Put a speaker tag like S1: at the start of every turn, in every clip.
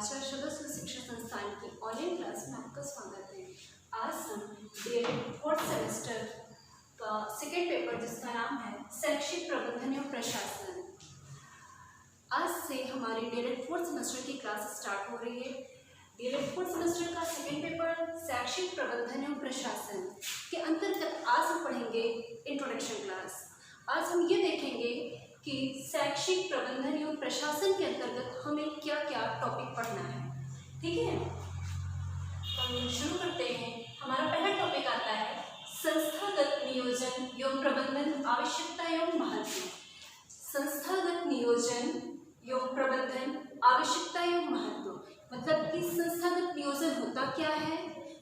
S1: आचार्य सदस्य शिक्षा संस्थान की ऑनलाइन क्लास में आपका स्वागत है। आज हम डीएलएड फोर्थ सेमेस्टर का सेकेंड पेपर जिसका नाम है शैक्षिक प्रबंधन एवं प्रशासन। आज से हमारी डीएलएड फोर्थ सेमेस्टर की क्लास स्टार्ट हो रही है। डीएलएड फोर्थ सेमेस्टर का सेकेंड पेपर शैक्षिक प्रबंधन एवं प्रशासन के अंतर्गत आज हम पढ़ेंगे इंट्रोडक्शन क्लास। आज हम ये देखेंगे कि शैक्षिक प्रबंधन एवं प्रशासन के अंतर्गत हमें क्या क्या टॉपिक पढ़ना है। ठीक है, तो हम शुरू करते हैं। हमारा पहला टॉपिक आता है संस्थागत नियोजन एवं प्रबंधन आवश्यकता एवं महत्व। संस्थागत नियोजन एवं प्रबंधन आवश्यकता एवं महत्व मतलब कि संस्थागत नियोजन होता क्या है,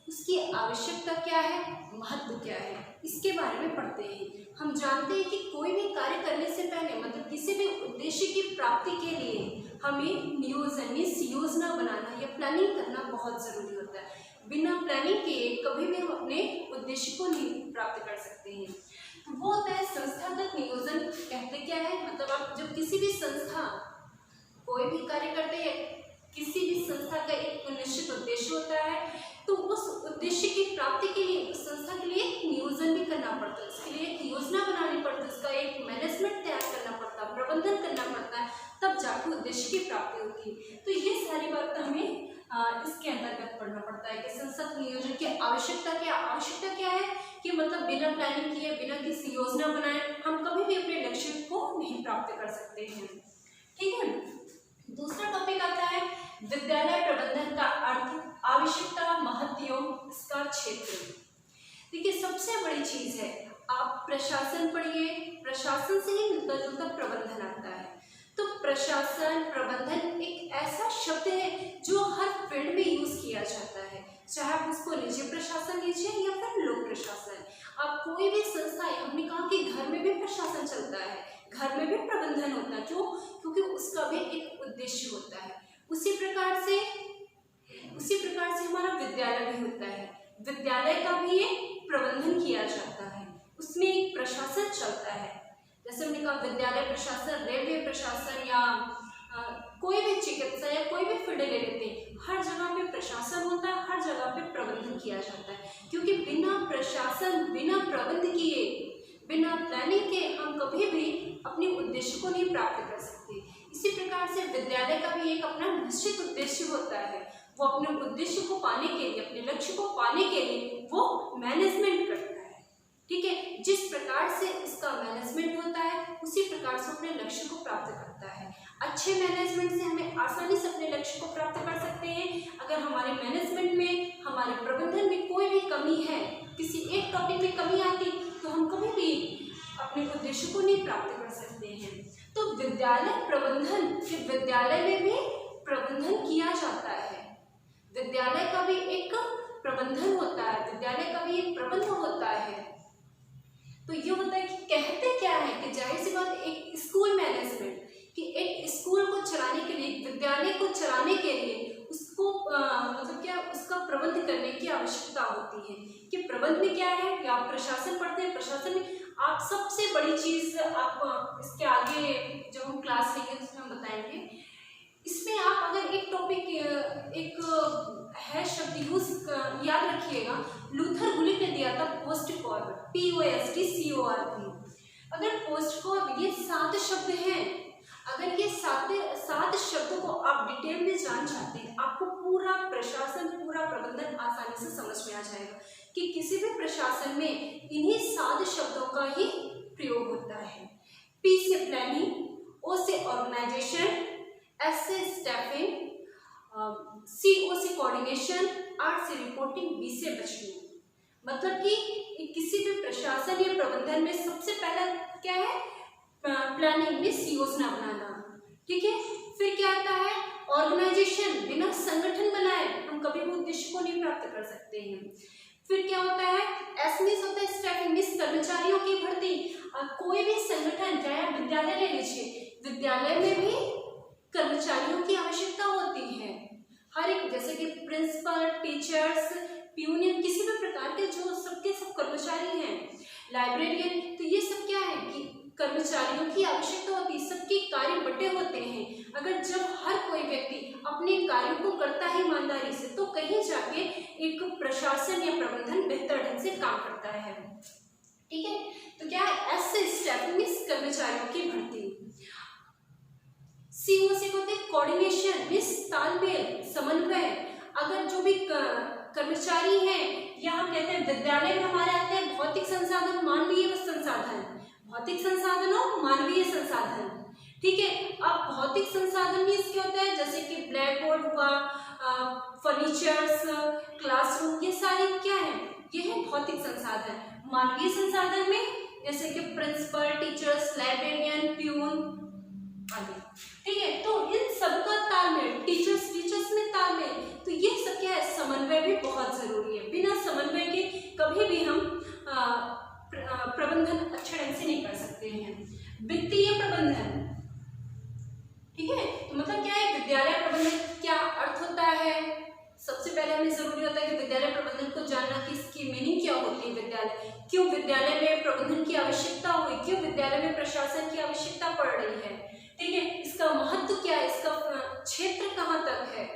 S1: उसकी आवश्यकता क्या है, महत्व क्या है, इसके बारे में पढ़ते हैं। हम जानते हैं कि कोई भी कार्य करने से पहले मतलब किसी भी उद्देश्य की प्राप्ति के लिए हमें नियोजन योजना बनाना या प्लानिंग करना बहुत ज़रूरी होता है। बिना प्लानिंग के कभी भी हम अपने उद्देश्य को नहीं प्राप्त कर सकते हैं। तो वो होता है संस्थागत नियोजन। कहते क्या है, मतलब आप जब किसी भी संस्था कोई भी कार्य करते हैं, किसी भी संस्था का एक निश्चित उद्देश्य होता है, तो उस उद्देश्य की प्राप्ति के लिए उस संस्था के लिए एक नियोजन भी करना पड़ता है, उसके लिए एक योजना बनानी पड़ती है, उसका एक मैनेजमेंट तैयार करना पड़ता है, प्रबंधन करना पड़ता है, तब जाके उद्देश्य की प्राप्ति होती है। तो ये सारी बात हमें इसके अंतर्गत पढ़ना पड़ता है कि संस्थागत नियोजन की आवश्यकता क्या है कि मतलब बिना प्लानिंग किए, बिना किसी योजना बनाए हम कभी भी अपने लक्ष्य को नहीं प्राप्त कर सकते हैं। ठीक है, दूसरा टॉपिक आता है विद्यालय प्रबंधन का अर्थ, आवश्यकता, महत्व एवं इसका क्षेत्र। देखिए, सबसे बड़ी चीज है, आप प्रशासन पढ़िए, प्रशासन से ही मिलता जुलता प्रबंधन आता है। तो प्रशासन प्रबंधन एक ऐसा शब्द है जो हर फील्ड में यूज किया जाता है, चाहे आप उसको निजी प्रशासन लीजिए या फिर लोक प्रशासन। आप कोई भी संस्था, हमने कहा कि घर में भी प्रशासन चलता है, घर में भी प्रबंधन होता है। क्यों? क्योंकि उसका भी एक उद्देश्य होता है। उसी प्रकार से हमारा विद्यालय भी होता है, विद्यालय का भी एक प्रबंधन किया जाता है, उसमें एक प्रशासन चलता है। जैसे हमने कहा विद्यालय प्रशासन, रेलवे प्रशासन या कोई भी चिकित्सा या कोई भी फील्ड ले लेते हैं, हर जगह पे प्रशासन होता है, हर जगह पे प्रबंधन किया जाता है। क्योंकि बिना प्रशासन, बिना प्रबंध किए, बिना प्लानिंग के हम कभी भी अपने उद्देश्य को नहीं प्राप्त कर सकते। इसी प्रकार से विद्यालय का भी एक अपना निश्चित उद्देश्य होता है, वो अपने उद्देश्य को पाने के लिए, अपने लक्ष्य को पाने के लिए वो मैनेजमेंट करता है। ठीक है, जिस प्रकार से इसका मैनेजमेंट होता है उसी प्रकार से अपने लक्ष्य को प्राप्त करता है। अच्छे मैनेजमेंट से हमें आसानी से अपने लक्ष्य को प्राप्त कर सकते हैं। अगर हमारे मैनेजमेंट में, हमारे प्रबंधन में कोई भी कमी है, किसी एक टॉपिक में कमी आती, तो हम कभी भी अपने उद्देश्य को नहीं प्राप्त कर सकते हैं। तो विद्यालय प्रबंधन, विद्यालय में भी प्रबंधन किया जाता है, विद्यालय का भी एक प्रबंधन होता है, विद्यालय का भी एक प्रबंध होता है। तो ये होता है कि कहते क्या है कि जाहिर सी बात, एक स्कूल मैनेजमेंट, कि एक स्कूल को चलाने के लिए, एक विद्यालय को चलाने के लिए उसको मतलब क्या, उसका प्रबंध करने की आवश्यकता होती है। कि प्रबंध में क्या है कि आप प्रशासन पढ़ते हैं, प्रशासन में आप सबसे बड़ी चीज, आप इसके आगे जब हम क्लास लेंगे उसमें हम बताएंगे। इसमें आप अगर एक टॉपिक, एक है शब्द यूज याद रखिएगा, लूथर गुलिक ने दिया था पोस्ट कॉर्प, POSTCORP। अगर पोस्ट कॉर्प, ये 7 शब्द हैं, अगर ये 7 शब्दों को आप डिटेल में जान चाहते हैं, आपको पूरा प्रशासन, पूरा प्रबंधन आसानी से समझ में आ जाएगा कि किसी भी प्रशासन में इन्हीं 7 शब्दों का ही प्रयोग होता है। P से प्लानिंग, O से ऑर्गेनाइजेशन, S से स्टाफिंग, CO से कोऑर्डिनेशन, R से रिपोर्टिंग, B से बचने। मतलब कि किसी भी प्रशासन या प्रबंधन में सबसे पहला क्या है, प्लानिंग में योजना बनाना। ठीक है, फिर क्या आता है ऑर्गेनाइजेशन, बिना संगठन बनाए हम कभी भी उद्देश्य को नहीं प्राप्त कर सकते हैं। फिर क्या होता है, S में होता है स्टाफिंग, कर्मचारियों की भर्ती। कोई भी संगठन, चाहे आप विद्यालय ले लीजिए, विद्यालय में भी कर्मचारियों की आवश्यकता होती है। हर एक, जैसे कि प्रिंसिपल, टीचर्स, प्यूनियन, किसी भी प्रकार के जो सबके सब कर्मचारी हैं, लाइब्रेरियन, तो ये सब क्या है कि कर्मचारियों की आवश्यकता होती है, सबके कार्य बटे होते हैं। अगर जब हर कोई व्यक्ति अपने कार्यों को करता है ईमानदारी से, तो कहीं जाके एक प्रशासन या प्रबंधन बेहतर ढंग से काम करता है। ठीक है, तो क्या है, ऐसे स्टेप मींस कर्मचारियों की भर्ती। सीओसी को होते कोऑर्डिनेशन मींस तालमेल, समन्वय। अगर जो भी कर्मचारी हैं, या हम कहते हैं विद्यालय में हमारे आते हैं भौतिक संसाधन, मानवीय संसाधन, भौतिक संसाधन और मानवीय संसाधन। ठीक है, अब भौतिक संसाधन मींस क्या होता है, जैसे कि ब्लैक बोर्ड हुआ, फर्नीचर्स, क्लासरूम, ये सारी क्या है, ये है भौतिक संसाधन। मानवीय संसाधन में जैसे कि प्रिंसिपल, टीचर्स, लाइब्रेरियन, प्यून आदि। ठीक है, तो इन सबका तालमेल, टीचर्स में तालमेल, तो ये सब क्या है, समन्वय भी बहुत जरूरी है। बिना समन्वय के कभी भी हम प्रबंधन अच्छे ढंग से नहीं कर सकते हैं। वित्तीय प्रबंधन, ठीक है, तो मतलब क्या है, विद्यालय प्रबंधन क्या अर्थ होता है। सबसे पहले हमें जरूरी होता है कि विद्यालय प्रबंधन को जानना कि इसकी मीनिंग क्या होती है, विद्यालय क्यों, विद्यालय में प्रबंधन की आवश्यकता हुई, क्यों विद्यालय में प्रशासन की आवश्यकता पड़ रही है। ठीक है, इसका महत्व क्या है, इसका क्षेत्र कहाँ तक है।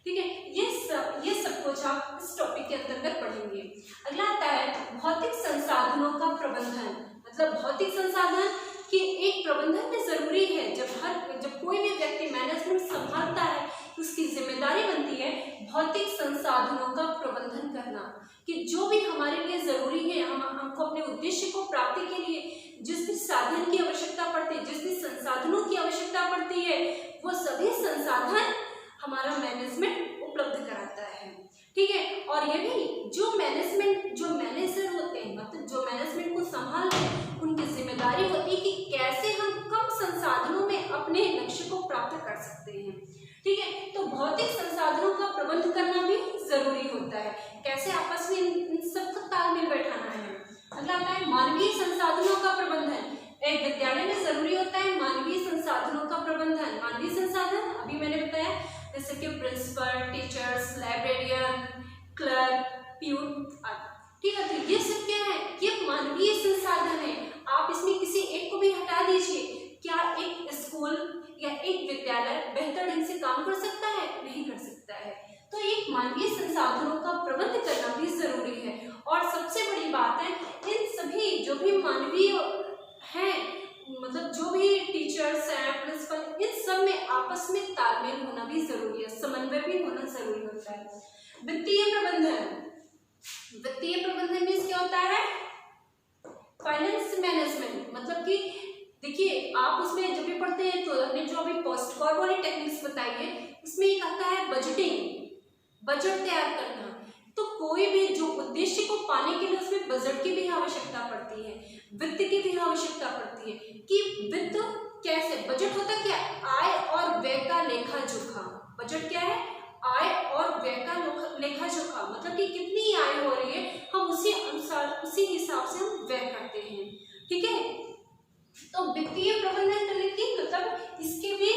S1: ठीक है, ये सब कुछ आप इस टॉपिक के अंतर्गत पढ़ेंगे। अगला आता है भौतिक संसाधनों का प्रबंधन। मतलब भौतिक संसाधन के एक प्रबंधन में जरूरी है। जब कोई भी व्यक्ति मैनेजमेंट संभालता है, उसकी जिम्मेदारी बनती है भौतिक संसाधनों का प्रबंधन करना, कि जो भी हमारे लिए जरूरी है, हमको अपने उद्देश्य को प्राप्ति के लिए जिस भी साधन की आवश्यकता पड़ती है, जिस भी संसाधनों की आवश्यकता पड़ती है, वो सभी संसाधन हमारा मैनेजमेंट उपलब्ध कराता है। ठीक है, और ये भी जो मैनेजर होते हैं, मतलब जो मैनेजमेंट को संभालते हैं, उनकी जिम्मेदारी होती है कि कैसे हम कम संसाधनों में अपने लक्ष्य को प्राप्त कर सकते हैं। ठीक है, तो भौतिक संसाधनों का प्रबंध करना भी जरूरी होता है, कैसे आपस में इन सबका तालमेल बैठाना है। अगला आता है मानवीय संसाधनों का प्रबंधन। एक विद्यालय में जरूरी होता है मानवीय संसाधनों का प्रबंधन। मानवीय संसाधन अभी मैंने बताया, जैसे कि principal, teachers, librarian, clerk, peon आदि। ठीक है, तो ये सब क्या है, ये मानवीय संसाधन है। आप इसमें किसी एक को भी हटा दीजिए, क्या एक स्कूल या एक विद्यालय बेहतर ढंग से काम कर सकता है? नहीं कर सकता है। तो एक मानवीय संसाधनों का प्रबंध करना भी जरूरी है। और सबसे बड़ी बात है, इन सभी जो भी मानवीय हैं, मतलब जो भी टीचर्स हैं, प्रिंसिपल, इन सब में आपस में तालमेल होना भी जरूरी है, समन्वय भी होना जरूरी होता है। वित्तीय प्रबंधन, वित्तीय प्रबंधन में क्या होता है, फाइनेंस मैनेजमेंट। मतलब कि देखिए, आप उसमें जब भी पढ़ते हैं तो हमने जो अभी पोस्ट कॉर्पोरेट टेक्निक्स बताई है, उसमें एक आता है बजटिंग, बजट तैयार करना। तो कोई भी जो उद्देश्य को पाने के लिए उसमें बजट की भी आवश्यकता पड़ती है, वित्त की भी आवश्यकता पड़ती है, कि वित्त कैसे, बजट होता क्या, आय और व्यय का लेखा जोखा। बजट क्या है, आय और व्यय का लेखा जोखा, मतलब कि कितनी आय हो रही है, हम उसी अनुसार उसी हिसाब से हम व्यय करते हैं। ठीक है, तो वित्तीय प्रबंधन करने की मतलब इसकी भी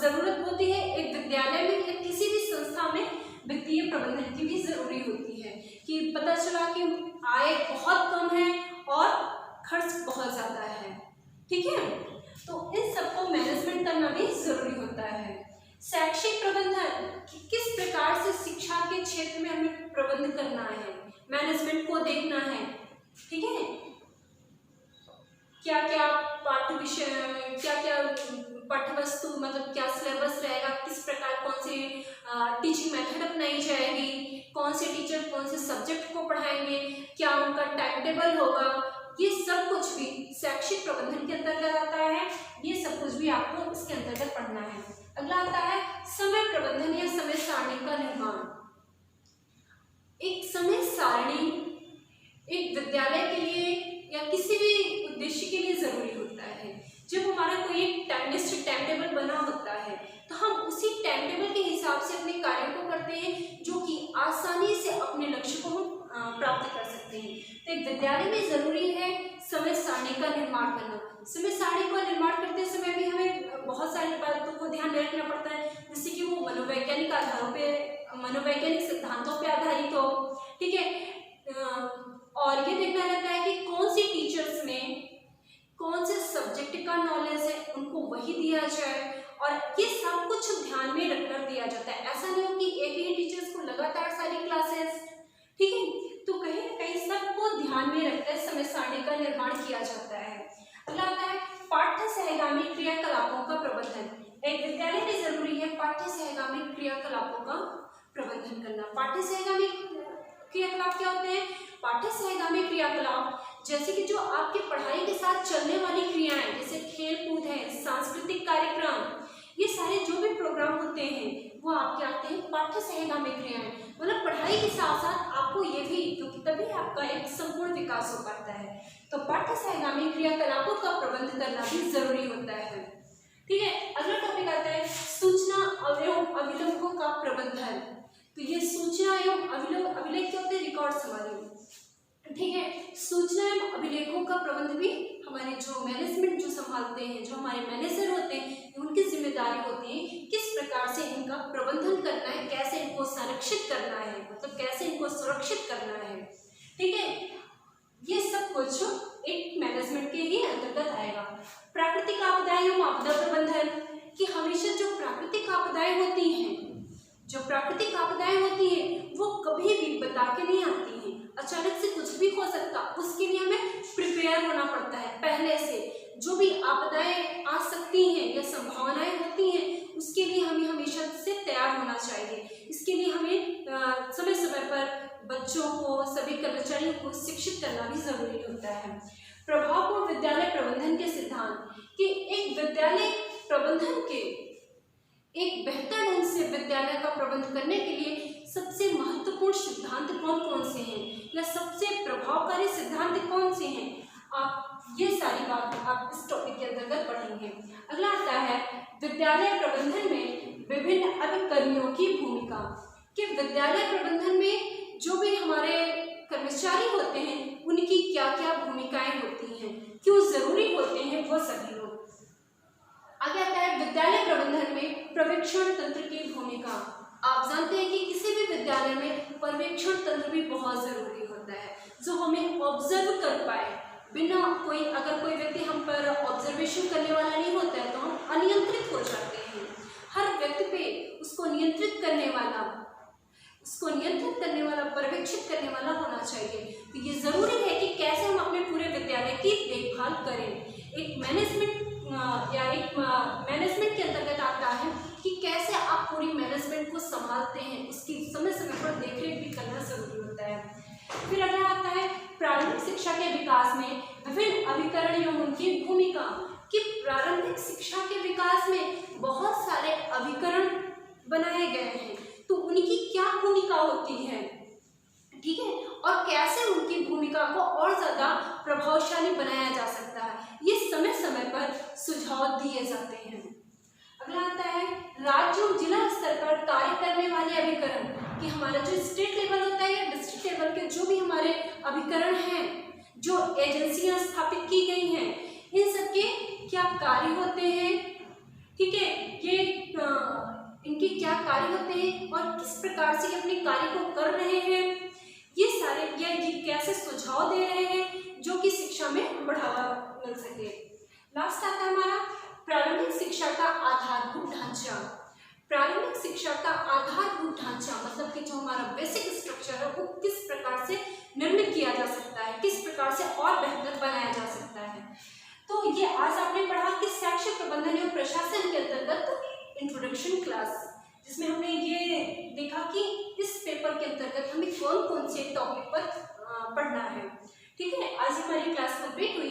S1: जरूरत होती है। एक विद्यालय में या किसी भी संस्था में वित्तीय प्रबंधन की भी जरूरी होती है, कि पता चला कि आय बहुत कम है और खर्च बहुत ज्यादा है। ठीक है, तो इन सबको मैनेजमेंट करना भी जरूरी होता है। शैक्षिक प्रबंधन, कि किस प्रकार से शिक्षा के क्षेत्र में हमें प्रबंध करना है, मैनेजमेंट को देखना है। ठीक है, क्या क्या पाठ्य विषय, क्या क्या पाठ्य वस्तु, मतलब क्या सिलेबस रहेगा, किस प्रकार कौन से टीचिंग मेथड अपनाई जाएगी, कौन से टीचर कौन से सब्जेक्ट को पढ़ाएंगे, क्या उनका टाइम टेबल होगा, ये सब कुछ भी शैक्षिक प्रबंधन के अंतर्गत आता है। ये सब कुछ भी आपको इसके अंतर्गत पढ़ना है। अगला आता है समय प्रबंधन या समय सारणी का निर्माण। एक समय सारणी एक विद्यालय के लिए या किसी भी उद्देश्य के लिए जरूरी होता है। जब हमारा कोई एक टाइम टेबल बना होता है, तो हम उसी टाइम टेबल के हिसाब से अपने कार्यों को करते हैं, जो कि आसानी से अपने लक्ष्य को हम प्राप्त कर सकते हैं। तो एक विद्यालय में जरूरी है समय सारणी का निर्माण करना। समय सारणी का निर्माण करते समय भी हमें बहुत सारी बातों को ध्यान में रखना पड़ता है, जैसे कि वो मनोवैज्ञानिक आधारों पे, मनोवैज्ञानिक सिद्धांतों पे आधारित हो। ठीक है, और ये देखना रहता है कि कौन सी टीचर्स में कौन से ही दिया जाए, और ये सब कुछ ध्यान में रखकर दिया जाता है। ऐसा नहीं हो कि एक ही टीचर्स को लगातार सारी क्लासेस, ठीक है, तो कहीं ना कहीं सबको ध्यान में रखकर समय सारणी का निर्माण किया जाता है। अगला आता है पाठ्य सहगामी क्रियाकलापों का प्रबंधन। एक विद्यालय में जरूरी है पाठ्य सहगामी क्रियाकलापों का प्रबंधन करना। पाठ्य सहगामी क्रियाकलाप क्या होते हैं? पाठ्य सहगामी क्रियाकलाप जैसे कि जो आपकी पढ़ाई के साथ चलने वाली क्रियाएं, जैसे खेल कूद है, सांस्कृतिक कार्यक्रम, ये सारे जो भी प्रोग्राम होते हैं वो आपके आते हैं पाठ्य सहगामी क्रियाएं। मतलब पढ़ाई के साथ साथ आपको ये भी, क्योंकि तभी आपका एक संपूर्ण विकास हो पाता है, तो पाठ्य सहगामी क्रियाकलापों का प्रबंध करना भी जरूरी होता है। ठीक है, अगला टॉपिक आता है सूचना एवं अभिलेखों का प्रबंधन। तो ये सूचना एवं अभिलेख क्या होते हैं? रिकॉर्ड्स हमारे, ठीक है। सूचना एवं अभिलेखों का प्रबंध भी हमारे जो मैनेजमेंट जो संभालते हैं, जो हमारे मैनेजर होते हैं, उनकी जिम्मेदारी होती है किस प्रकार से इनका प्रबंधन करना है, कैसे इनको संरक्षित करना है, मतलब कैसे इनको सुरक्षित करना है, ठीक है। ये सब कुछ एक मैनेजमेंट के ही अंतर्गत आएगा। प्राकृतिक आपदाएं एवं आपदा प्रबंधन, कि हमेशा जो प्राकृतिक आपदाएं होती हैं, जो प्राकृतिक आपदाएं होती हैं वो कभी भी बता के नहीं आती हैं, अचानक से कुछ भी हो सकता, उसके लिए हमें प्रिपेयर होना पड़ता है पहले से। जो भी आपदाएं आ सकती हैं या संभावनाएं होती हैं उसके लिए हमें हमेशा से तैयार होना चाहिए। इसके लिए हमें समय समय पर बच्चों को, सभी कर्मचारियों को शिक्षित करना भी जरूरी होता है। प्रभावपूर्ण विद्यालय प्रबंधन के सिद्धांत, कि एक विद्यालय प्रबंधन के, एक बेहतर ढंग से विद्यालय का प्रबंध करने के लिए सबसे महत्वपूर्ण सिद्धांत कौन कौन से हैं या सबसे प्रभावकारी सिद्धांत कौन से हैं, आप ये सारी बात आप इस टॉपिक के अंतर्गत पढ़ेंगे। अगला आता है विद्यालय प्रबंधन में विभिन्न अभिकर्मियों की भूमिका, कि विद्यालय प्रबंधन में जो भी हमारे कर्मचारी होते हैं उनकी क्या क्या भूमिकाएं होती हैं, क्यों जरूरी होते हैं वो सभी लोग। आगे आता है विद्यालय प्रबंधन में पर्यवेक्षण तंत्र की भूमिका। आप जानते हैं कि किसी भी विद्यालय में पर्यवेक्षण तंत्र भी बहुत जरूरी होता है, जो हमें ऑब्जर्व कर पाए। बिना कोई, अगर कोई व्यक्ति हम पर ऑब्जर्वेशन करने वाला नहीं होता है तो हम अनियंत्रित हो जाते हैं। हर व्यक्ति पे उसको नियंत्रित करने वाला, पर्यवेक्षित करने वाला होना चाहिए। तो ये जरूरी है कि कैसे हम अपने पूरे विद्यालय की देखभाल करें। एक मैनेजमेंट मैनेजमेंट के अंतर्गत आता है कि कैसे आप पूरी मैनेजमेंट को संभालते हैं, उसकी समय समय पर देखरेख भी करना जरूरी होता है। फिर अगला आता है प्रारंभिक शिक्षा के विकास में विभिन्न अभिकरण एवं उनकी भूमिका, कि प्रारंभिक शिक्षा के विकास में बहुत सारे अभिकरण बनाए गए हैं, तो उनकी क्या भूमिका होती है, ठीक है, और कैसे उनकी भूमिका को और ज्यादा प्रभावशाली बनाया जा सकता है, ये समय समय पर सुझाव दिए जाते हैं। अगला आता है राज्य और जिला स्तर पर कार्य करने वाले अभिकरण, कि हमारा जो स्टेट लेवल होता है या डिस्ट्रिक्ट लेवल के जो भी हमारे अभिकरण हैं, जो एजेंसियां स्थापित की गई हैं, इन सब के क्या कार्य होते हैं, ठीक है, ये इनके क्या कार्य होते हैं और किस प्रकार से अपने कार्य को कर रहे हैं, ये सारे ये कैसे सुझाव दे रहे हैं जो कि शिक्षा में बढ़ावा मिल सके। लास्ट आता है हमारा प्रारंभिक शिक्षा का आधारभूत ढांचा। प्रारंभिक शिक्षा का आधारभूत ढांचा मतलब कि जो हमारा बेसिक स्ट्रक्चर है वो किस प्रकार से निर्मित किया जा सकता है, किस प्रकार से और बेहतर बनाया जा सकता है। तो ये आज आपने पढ़ा कि शैक्षिक प्रबंधन एवं प्रशासन के अंतर्गत इंट्रोडक्शन क्लास, जिसमें हमने ये देखा कि इस पेपर के अंतर्गत हमें कौन कौन से टॉपिक पर पढ़ना है। ठीक है, आज हमारी क्लास कंप्लीट हुई।